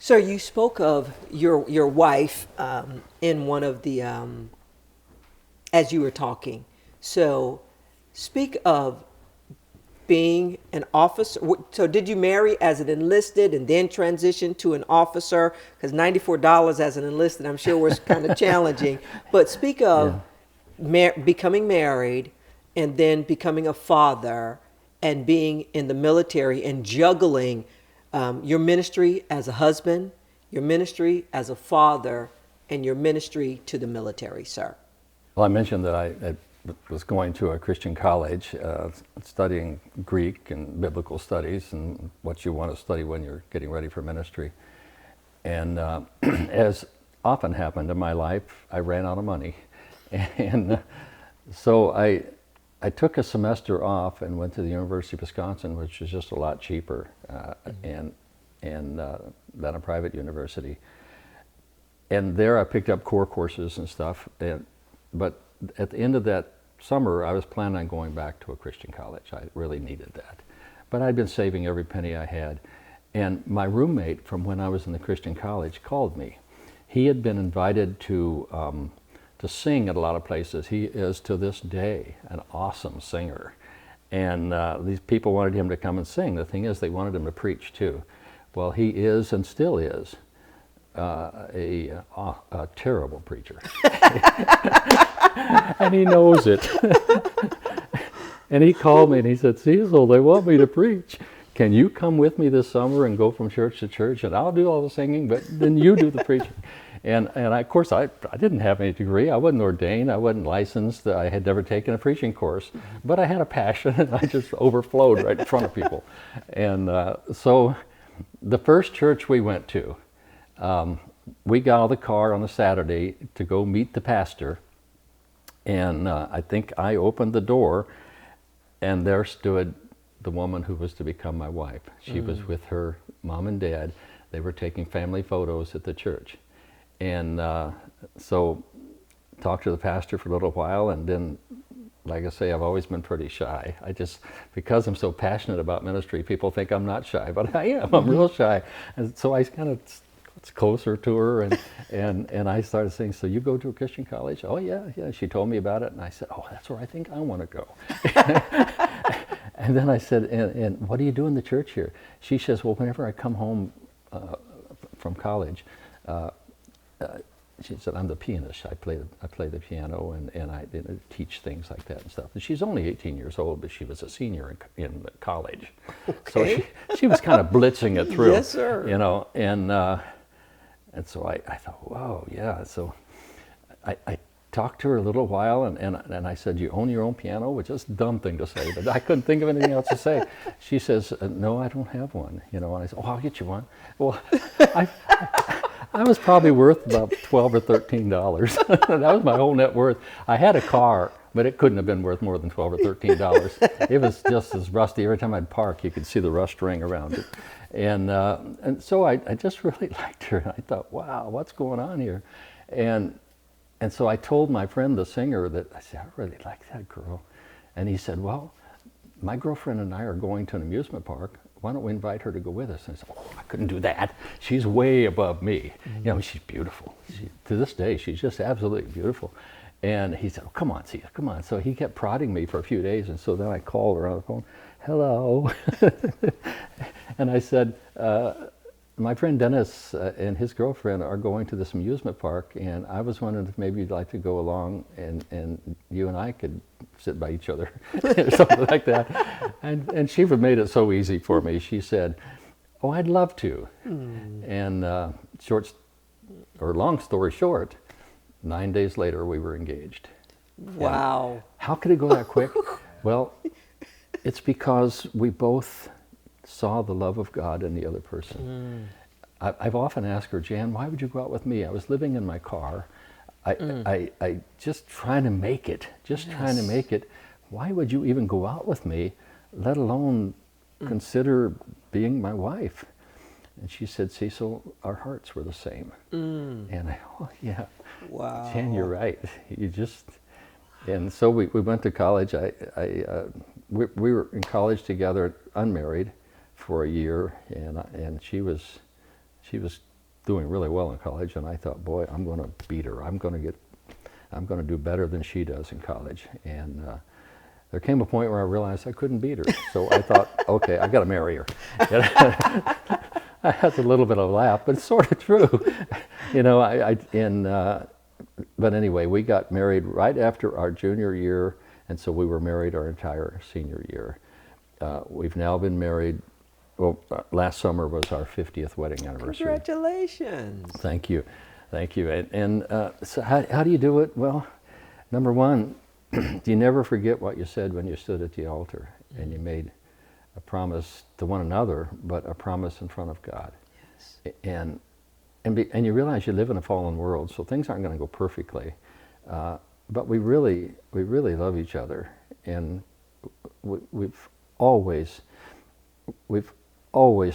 So you spoke of your wife in one of the as you were talking. So speak of being an officer. So did you marry as an enlisted and then transition to an officer? Because $94 as an enlisted, I'm sure, was kind of challenging. But speak of Yeah. becoming married and then becoming a father and being in the military and juggling your ministry as a husband, your ministry as a father, and your ministry to the military, sir. Well, I mentioned that I was going to a Christian college, studying Greek and biblical studies and what you want to study when you're getting ready for ministry. And as often happened in my life, I ran out of money. And so I took a semester off and went to the University of Wisconsin, which was just a lot cheaper and than a private university. And there I picked up core courses and stuff. But at the end of that summer, I was planning on going back to a Christian college. I really needed that. But I'd been saving every penny I had. And my roommate from when I was in the Christian college called me. He had been invited to sing at a lot of places. He is to this day an awesome singer. And these people wanted him to come and sing. The thing is, they wanted him to preach too. Well, he is and still is a terrible preacher. And he knows it. And he called me and he said, Cecil, they want me to preach. Can you come with me this summer and go from church to church? And I'll do all the singing, but then you do the preaching. And of course, I didn't have any degree. I wasn't ordained. I wasn't licensed. I had never taken a preaching course. But I had a passion, and I just overflowed right in front of people. And so the first church we went to, we got out of the car on a Saturday to go meet the pastor. And I think I opened the door, and there stood the woman who was to become my wife. She was with her mom and dad. They were taking family photos at the church. And so talked to the pastor for a little while, and then, like I say, I've always been pretty shy. Because I'm so passionate about ministry, people think I'm not shy, but I am. I'm real shy. And so I kind of got closer to her, and I started saying, so you go to a Christian college? Oh, yeah. She told me about it, and I said, oh, that's where I think I want to go. And then I said, and what do you do in the church here? She says, well, whenever I come home from college, she said, I'm the pianist. I play the piano, and I teach things like that and stuff. And she's only 18 years old, but she was a senior in college. Okay. So she was kind of blitzing it through. Yes, sir. You know, and so I thought, whoa, yeah. So I talked to her a little while, and I said, you own your own piano? Which is a dumb thing to say, but I couldn't think of anything else to say. She says, no, I don't have one. You know, and I said, oh, I'll get you one. Well, I was probably worth about $12 or $13. That was my whole net worth. I had a car, but it couldn't have been worth more than $12 or $13. It was just as rusty. Every time I'd park, you could see the rust ring around it. And so I just really liked her. And I thought, wow, what's going on here? And so I told my friend, the singer, that I said, I really like that girl. And he said, well, my girlfriend and I are going to an amusement park. Why don't we invite her to go with us? And I said, oh, I couldn't do that. She's way above me. You know, she's beautiful. To this day, she's just absolutely beautiful. And he said, oh, come on, Cecil, come on. So he kept prodding me for a few days. And so then I called her on the phone, hello. And I said, my friend Dennis and his girlfriend are going to this amusement park, and I was wondering if maybe you'd like to go along, and you and I could sit by each other, or something like that. And she made it so easy for me. She said, oh, I'd love to. And long story short, 9 days later we were engaged. Wow. And how could it go that quick? Well, it's because we both saw the love of God in the other person. I've often asked her, Jan, why would you go out with me? I was living in my car. I just trying to make it, trying to make it. Why would you even go out with me, let alone consider being my wife? And she said, Cecil, our hearts were the same. And I, oh yeah, Wow. Jan, you're right. And so we went to college. We were in college together, unmarried, for a year, and she was doing really well in college, and I thought, boy, I'm going to beat her. I'm going to do better than she does in college. And there came a point where I realized I couldn't beat her. So I thought, okay, I got to marry her. That's a little bit of a laugh, but it's sort of true. You know, but anyway, we got married right after our junior year, and so we were married our entire senior year. We've now been married, well, last summer was our 50th wedding anniversary. Congratulations. Thank you. Thank you. And so how do you do it? Well, number one, you never forget what you said when you stood at the altar and you made a promise to one another, but a promise in front of God. Yes. And you realize you live in a fallen world, so things aren't going to go perfectly. But we really love each other, and we've always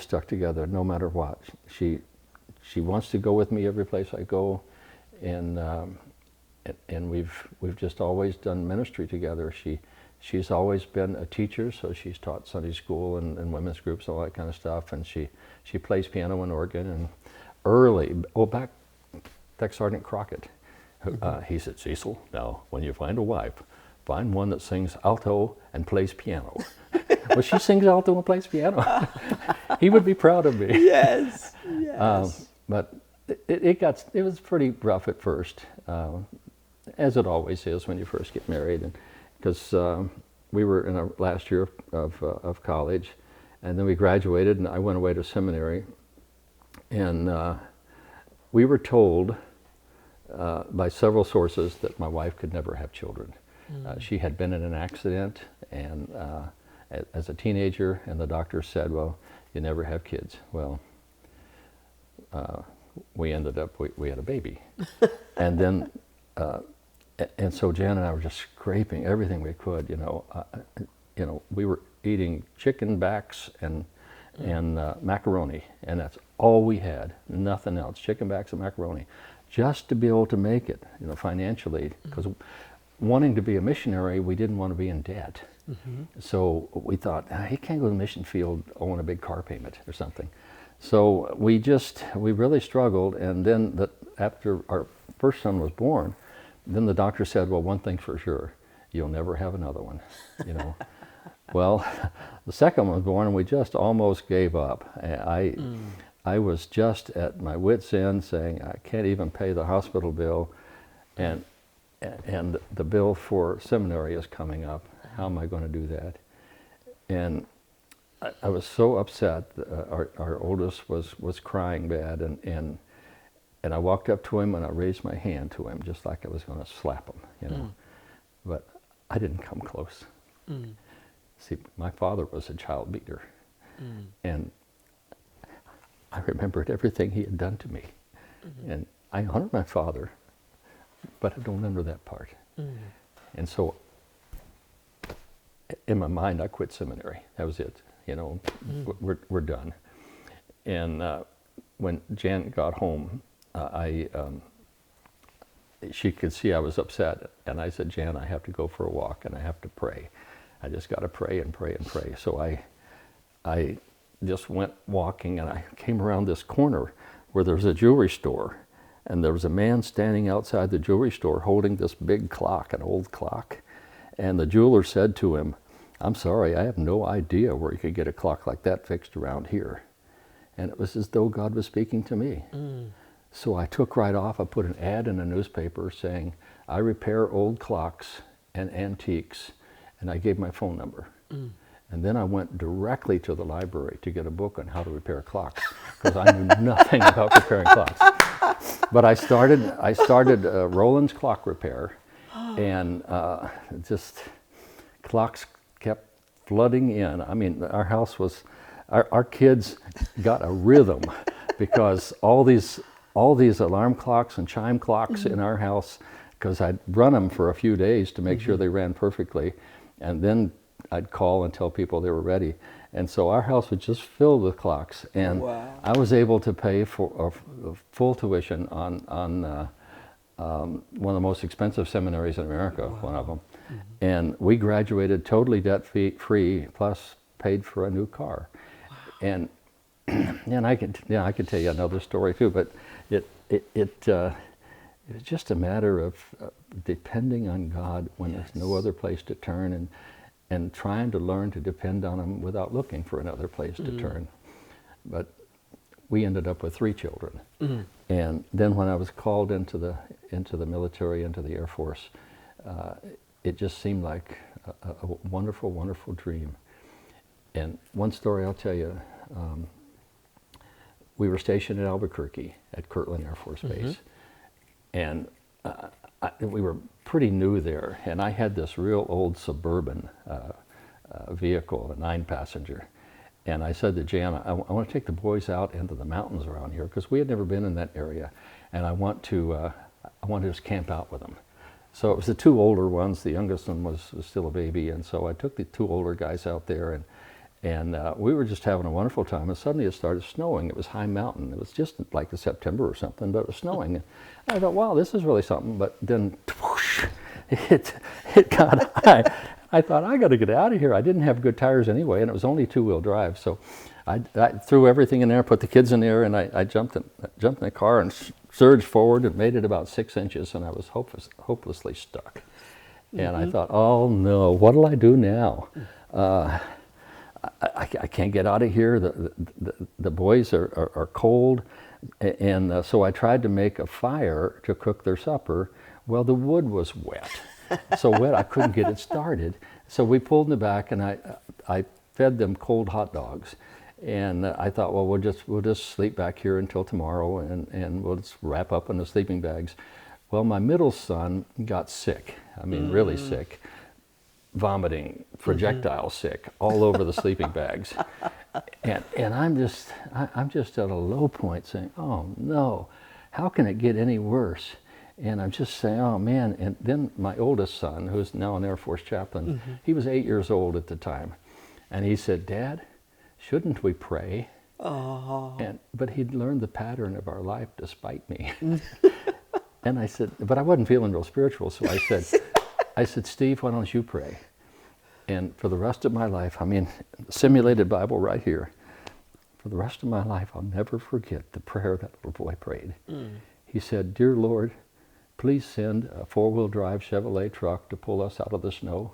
stuck together, no matter what. She wants to go with me every place I go, and we've just always done ministry together. She's always been a teacher, so she's taught Sunday school and women's groups, all that kind of stuff, and she plays piano and organ. And back Sergeant Crockett, he said, Cecil, now when you find a wife, find one that sings alto and plays piano. Well, she sings alto and plays piano. He would be proud of me. Yes, yes. But it was pretty rough at first, as it always is when you first get married, and because we were in our last year of college, and then we graduated, and I went away to seminary, and we were told by several sources that my wife could never have children. She had been in an accident and as a teenager, and the doctor said, well, you never have kids. Well, we ended up, we had a baby. And then, and so Jan and I were just scraping everything we could, you know, we were eating chicken backs and macaroni, and that's all we had, nothing else, chicken backs and macaroni, just to be able to make it, you know, financially, because wanting to be a missionary, we didn't want to be in debt. So we thought, he can't go to the mission field owing a big car payment or something. So we really struggled, and then after our first son was born, then the doctor said, well, one thing for sure, you'll never have another one, you know. Well, the second one was born, and we just almost gave up. I was just at my wit's end, saying, I can't even pay the hospital bill, and the bill for seminary is coming up. How am I going to do that? And I was so upset. Our oldest was crying bad, and I walked up to him and I raised my hand to him, just like I was going to slap him, you know. But I didn't come close. See, my father was a child beater, and I remembered everything he had done to me, and I honor my father, but I don't honor that part. And so, in my mind, I quit seminary. That was it. You know, we're done. And when Jan got home, she could see I was upset, and I said, Jan, I have to go for a walk, and I have to pray. I just got to pray and pray and pray. So I just went walking, and I came around this corner where there was a jewelry store, and there was a man standing outside the jewelry store holding this big clock, an old clock. And the jeweler said to him, I'm sorry, I have no idea where you could get a clock like that fixed around here. And it was as though God was speaking to me. So I took right off, I put an ad in a newspaper saying, I repair old clocks and antiques, and I gave my phone number. And then I went directly to the library to get a book on how to repair clocks, because I knew nothing about repairing clocks. But I started Roland's Clock Repair, and just clocks kept flooding in. I mean, our house was, our kids got a rhythm, because all these alarm clocks and chime clocks in our house, because I'd run them for a few days to make sure they ran perfectly, and then I'd call and tell people they were ready. And so our house was just filled with clocks, and I was able to pay for full tuition on one of the most expensive seminaries in America, one of them. And we graduated totally debt-free, plus paid for a new car. And And I could tell you another story too, but it was just a matter of depending on God when there's no other place to turn, and trying to learn to depend on Him without looking for another place to turn. But we ended up with 3 children, and then when I was called into the military, into the Air Force, it just seemed like a wonderful, wonderful dream. And one story I'll tell you. We were stationed in Albuquerque at Kirtland Air Force Base, and we were pretty new there, and I had this real old Suburban vehicle, a 9-passenger, and I said to Jan, I want to take the boys out into the mountains around here, because we had never been in that area, and I want to just camp out with them. So it was the 2 older ones. The youngest one was still a baby, and so I took the 2 older guys out there, and we were just having a wonderful time, and suddenly it started snowing. It was high mountain. It was just like September or something, but it was snowing. And I thought, wow, this is really something. But then, whoosh, it got high. I thought, I got to get out of here. I didn't have good tires anyway, and it was only 2-wheel drive. So I threw everything in there, put the kids in there, and I jumped in the car and surged forward and made it about 6 inches, and I was hopelessly stuck. And I thought, oh no, what'll I do now? I can't get out of here. The boys are cold, and so I tried to make a fire to cook their supper. Well, the wood was wet, so wet I couldn't get it started. So we pulled in the back, and I fed them cold hot dogs, and I thought, well, we'll just sleep back here until tomorrow, and we'll just wrap up in the sleeping bags. Well, my middle son got sick. I mean, really sick. Vomiting, projectile sick, all over the sleeping bags, and I'm just at a low point, saying, "Oh no, how can it get any worse?" And I'm just saying, "Oh man!" And then my oldest son, who's now an Air Force chaplain, he was 8 years old at the time, and he said, "Dad, shouldn't we pray?" Oh. But he'd learned the pattern of our life despite me. And I said, but I wasn't feeling real spiritual, so I said, "Steve, why don't you pray?" And for the rest of my life, I mean, simulated Bible right here, for the rest of my life, I'll never forget the prayer that little boy prayed. He said, "Dear Lord, please send a 4-wheel drive Chevrolet truck to pull us out of the snow."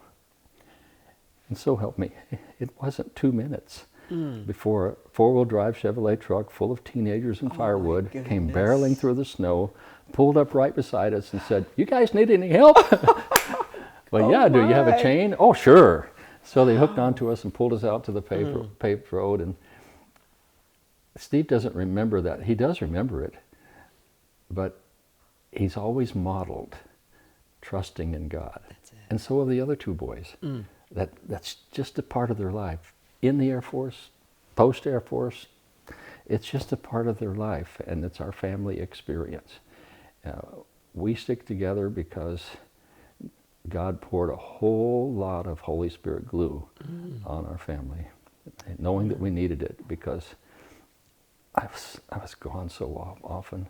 And so help me, it wasn't 2 minutes before a 4-wheel drive Chevrolet truck full of teenagers and firewood came barreling through the snow, pulled up right beside us and said, "You guys need any help?" Well, yeah, do you have a chain? Oh, sure. So they hooked onto us and pulled us out to the paved road. And Steve doesn't remember that. He does remember it, but he's always modeled trusting in God. That's it. And so are the other 2 boys. That's just a part of their life. In the Air Force, post-Air Force, it's just a part of their life, and it's our family experience. We stick together because God poured a whole lot of Holy Spirit glue on our family, knowing that we needed it, because I was gone so often,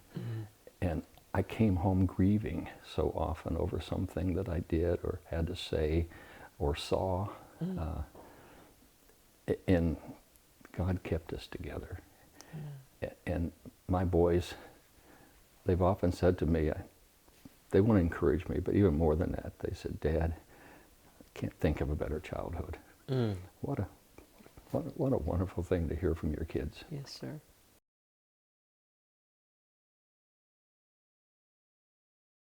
and I came home grieving so often over something that I did or had to say or saw, and God kept us together. And my boys, they've often said to me, they want to encourage me, but even more than that, they said, "Dad, I can't think of a better childhood." What a wonderful thing to hear from your kids. Yes, sir.